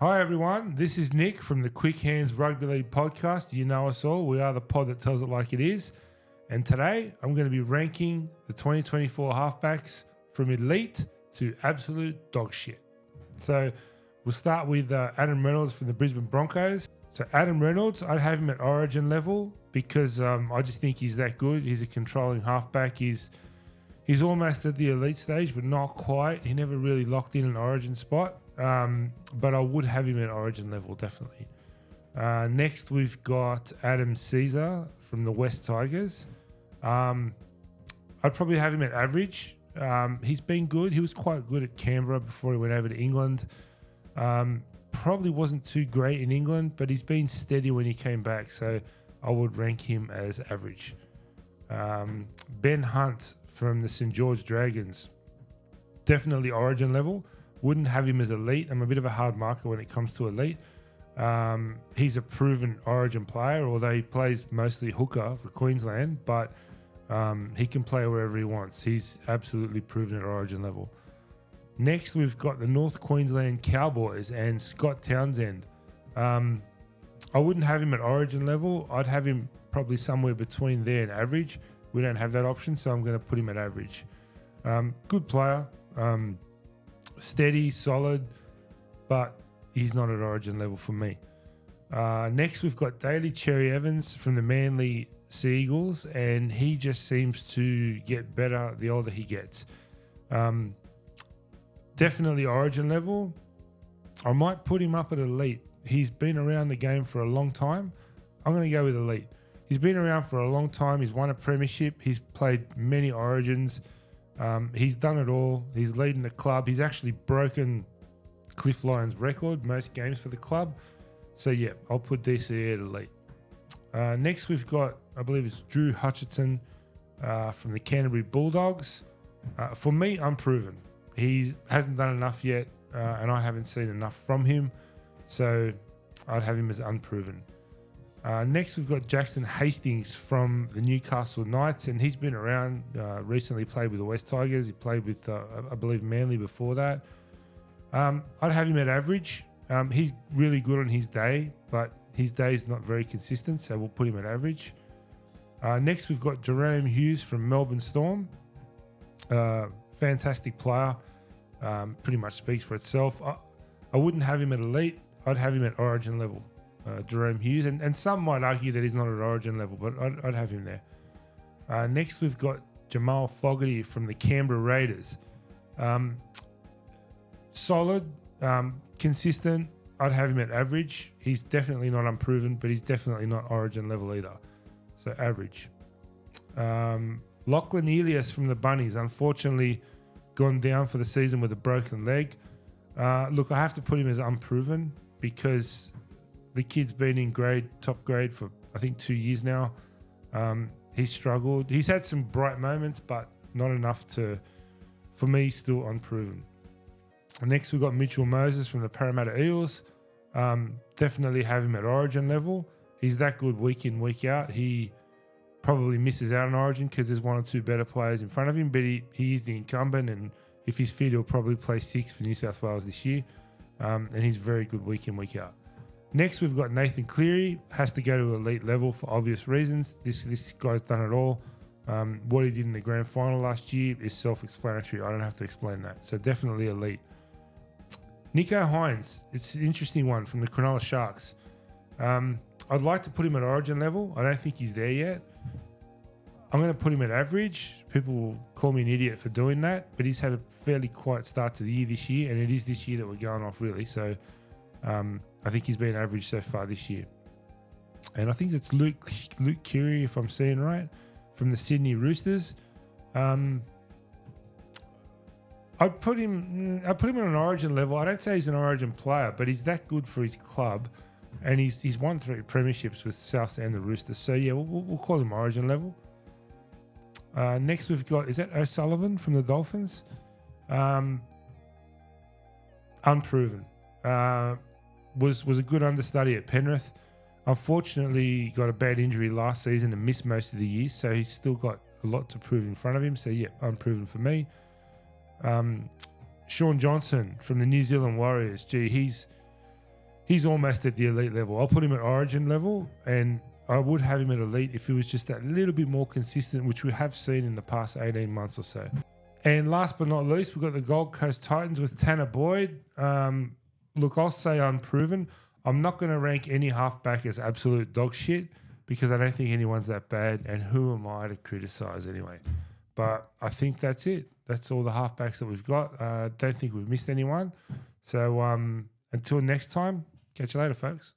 Hi everyone, this is Nick from the Quick Hands Rugby League podcast. You know us all, we are the pod that tells it like it is. And today I'm going to be ranking the 2024 halfbacks from elite to absolute dog shit. So we'll start with Adam Reynolds from the Brisbane Broncos. So Adam Reynolds, I'd have him at origin level because I just think he's that good. He's a controlling halfback. He's almost at the elite stage, but not quite. He never really locked in an origin spot. But I would have him at origin level, definitely. Next, we've got Adam Caesar from the West Tigers. I'd probably have him at average. He's been good. He was quite good at Canberra before he went over to England. Probably wasn't too great in England, but he's been steady when he came back, so I would rank him as average. Ben Hunt from the St. George Dragons. Definitely origin level. Wouldn't have him as elite. I'm a bit of a hard marker when it comes to elite. He's a proven origin player, although he plays mostly hooker for Queensland, but he can play wherever he wants. He's absolutely proven at origin level. Next, we've got the North Queensland Cowboys and Scott Townsend. I wouldn't have him at origin level. I'd have him probably somewhere between there and average. We don't have that option, so I'm going to put him at average. Good player. Steady, solid, but he's not at origin level for me. Next, we've got Daly Cherry-Evans from the Manly Sea Eagles, and he just seems to get better the older he gets. Definitely origin level. I might put him up at elite. He's been around the game for a long time. I'm going to go with elite. He's been around for a long time. He's won a premiership. He's played many origins. He's done it all. He's leading the club. He's actually broken Cliff Lyon's record, most games for the club. So, yeah, I'll put DC at elite. Next, we've got, I believe it's Drew Hutchison from the Canterbury Bulldogs. For me, unproven. He hasn't done enough yet, and I haven't seen enough from him. So, I'd have him as unproven. Next, we've got Jackson Hastings from the Newcastle Knights, and he's been around, recently played with the West Tigers. He played with, I believe, Manly before that. I'd have him at average. He's really good on his day, but his day is not very consistent, so we'll put him at average. Next, we've got Jahrome Hughes from Melbourne Storm. Fantastic player. Pretty much speaks for itself. I wouldn't have him at elite. I'd have him at origin level. Jahrome Hughes, and some might argue that he's not at origin level, but I'd have him there. Next, we've got Jamal Fogarty from the Canberra Raiders. Solid, consistent. I'd have him at average. He's definitely not unproven, but he's definitely not origin level either. So average. Lachlan Ilias from the Bunnies, unfortunately gone down for the season with a broken leg. Look, I have to put him as unproven because the kid's been in top grade for, I think, 2 years now. He's struggled. He's had some bright moments, but not enough for me, still unproven. Next, we've got Mitchell Moses from the Parramatta Eels. Definitely have him at origin level. He's that good week in, week out. He probably misses out on origin because there's one or two better players in front of him, but he is the incumbent, and if he's fit, he'll probably play 6 for New South Wales this year. And he's very good week in, week out. Next, we've got Nathan Cleary. Has to go to elite level for obvious reasons. This guy's done it all. What he did in the grand final last year is self-explanatory. I don't have to explain that. So definitely elite. Nichols Hynes. It's an interesting one from the Cronulla Sharks. I'd like to put him at origin level. I don't think he's there yet. I'm going to put him at average. People will call me an idiot for doing that, but he's had a fairly quiet start to the year this year, and it is this year that we're going off, really. So I think he's been average so far this year. And I think it's Luke Keary, if I'm seeing right, from the Sydney Roosters. I'd put him on an origin level. I don't say he's an origin player, but he's that good for his club, and he's won 3 premierships with South and the Roosters. So yeah, we'll call him origin level. Next, we've got, is that O'Sullivan from the Dolphins? Unproven. Was a good understudy at Penrith. Unfortunately, got a bad injury last season and missed most of the year, so he's still got a lot to prove in front of him. So yeah, unproven for me. Shaun Johnson from the New Zealand Warriors. Gee, he's he's almost at the elite level. I'll put him at origin level, and I would have him at elite if he was just that little bit more consistent, which we have seen in the past 18 months or so. And last but not least, we've got the Gold Coast Titans with Tanah Boyd. Look, I'll say unproven. I'm not going to rank any halfback as absolute dog shit because I don't think anyone's that bad, and who am I to criticise anyway? But I think that's it. That's all the halfbacks that we've got. Don't think we've missed anyone. So until next time, catch you later, folks.